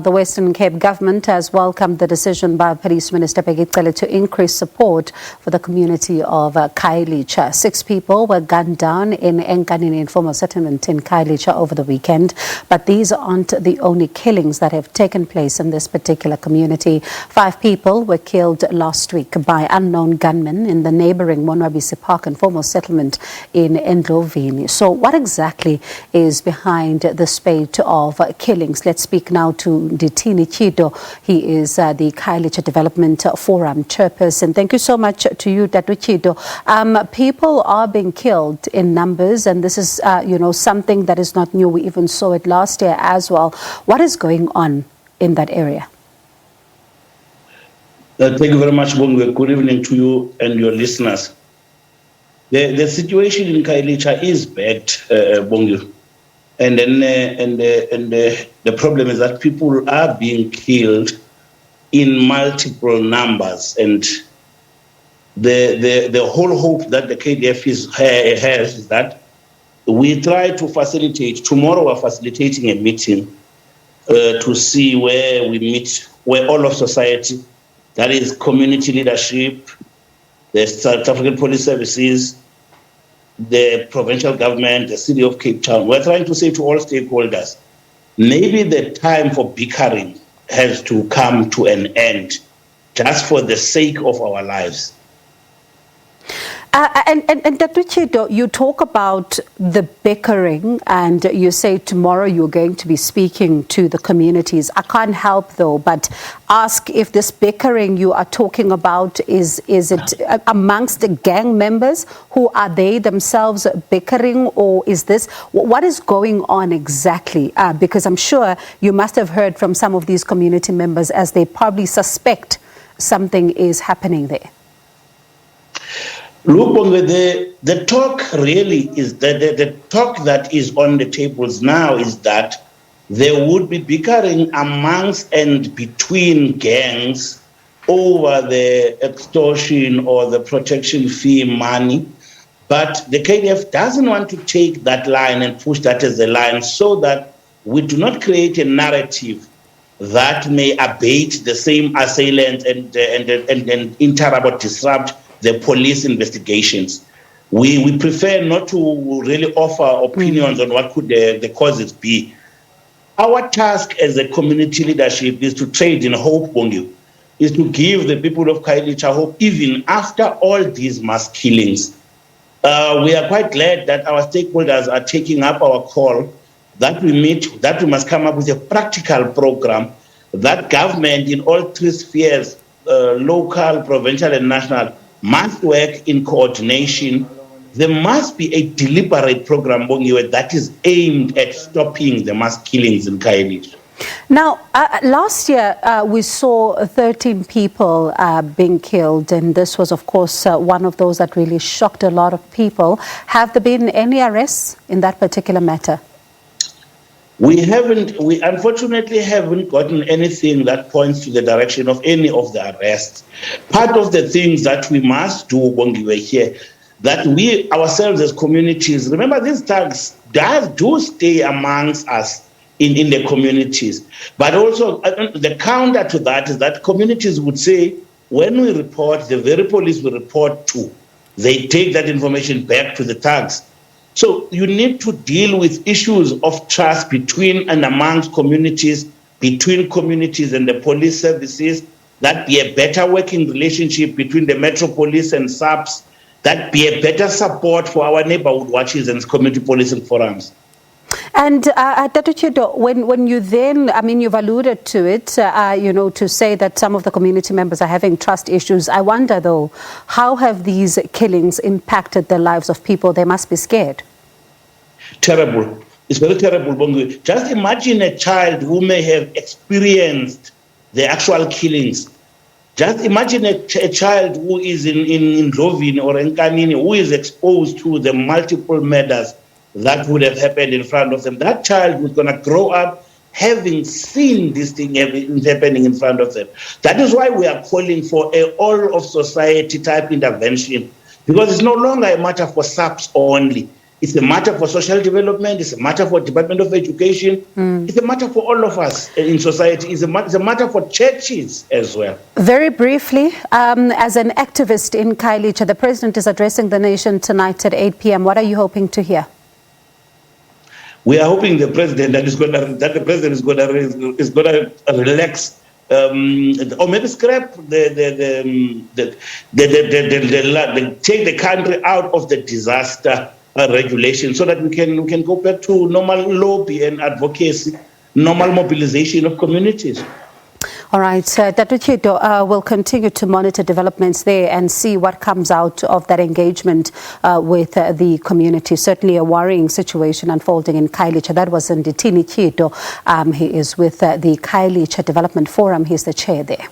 The Western Cape government has welcomed the decision by Police Minister Bheki Cele to increase support for the community of Khayelitsha. 6 people were gunned down in Enkanini informal settlement in Khayelitsha over the weekend. But these aren't the only killings that have taken place in this particular community. 5 people were killed last week by unknown gunmen in the neighbouring Monwabisi Park informal settlement in Endlovini. So what exactly is behind the spate of killings? Let's speak now to Ndithini. Tyhido. He is the Khayelitsha Development Forum chairperson. Thank you so much to you, Dr. Tyhido. People are being killed in numbers, and this is, something that is not new. We even saw it last year as well. What is going on in that area? Thank you very much, Bongwe. Good evening to you and your listeners. The situation in Khayelitsha is bad, Bongwe. And then the problem is that people are being killed in multiple numbers, and the whole hope that the KDF has is that we try to facilitate. Tomorrow we're facilitating a meeting to see where we meet, where all of society, that is community leadership, the South African Police Services, the provincial government, the city of Cape Town. We're trying to say to all stakeholders, maybe the time for bickering has to come to an end, just for the sake of our lives. And Dr. Tyhido, you talk about the bickering and you say tomorrow you're going to be speaking to the communities. I can't help though but ask if this bickering you are talking about, is it amongst the gang members? Who are they themselves bickering, or is this, what is going on exactly? Because I'm sure you must have heard from some of these community members as they probably suspect something is happening there. Look, the talk really is that the talk that is on the tables now is that there would be bickering amongst and between gangs over the extortion or the protection fee money. But the KDF doesn't want to take that line and push that as a line, so that we do not create a narrative that may abate the same assailant and interrupt or disrupt the police investigations. We prefer not to really offer opinions on what could the causes be. Our task as a community leadership is to trade in hope, Bongi, is to give the people of Khayelitsha hope even after all these mass killings. We are quite glad that our stakeholders are taking up our call, that we must come up with a practical program, that government in all 3 spheres, local, provincial and national, must work in coordination. There must be a deliberate program that is aimed at stopping the mass killings in Khayelitsha. Now, last year we saw 13 people being killed, and this was, of course, one of those that really shocked a lot of people. Have there been any arrests in that particular matter? We unfortunately haven't gotten anything that points to the direction of any of the arrests. Part of the things that we must do, Bongiwe, here, that we ourselves as communities, remember these thugs do stay amongst us in the communities. But also the counter to that is that communities would say, when we report, the very police we report to, they take that information back to the thugs. So you need to deal with issues of trust between and amongst communities, between communities and the police services, that be a better working relationship between the Metro Police and SABC, that be a better support for our neighborhood watches and community policing forums. And Dr. Tyhido, when you then, you've alluded to it, to say that some of the community members are having trust issues. I wonder, though, how have these killings impacted the lives of people? They must be scared. Terrible. It's very terrible, Bongi. Just imagine a child who may have experienced the actual killings. Just imagine a child who is in Ndithini or Enkanini, who is exposed to the multiple murders that would have happened in front of them. That child was going to grow up having seen this thing happening in front of them. That is why we are calling for a all of society type intervention, because it's no longer a matter for SABC only. It's a matter for social development. It's a matter for Department of Education. It's a matter for all of us in society. It's a matter for churches as well. Very briefly, as an activist in Khayelitsha, the president is addressing the nation tonight at 8 p.m. What are you hoping to hear? We are hoping the president is going to relax, or maybe scrap take the country out of the disaster regulation, so that we can go back to normal lobby and advocacy, normal mobilization of communities. All right, Dr. Tyhido, we'll continue to monitor developments there and see what comes out of that engagement with the community. Certainly a worrying situation unfolding in Khayelitsha. That was Ndithini Tyhido. He is with the Khayelitsha Development Forum. He's the chair there.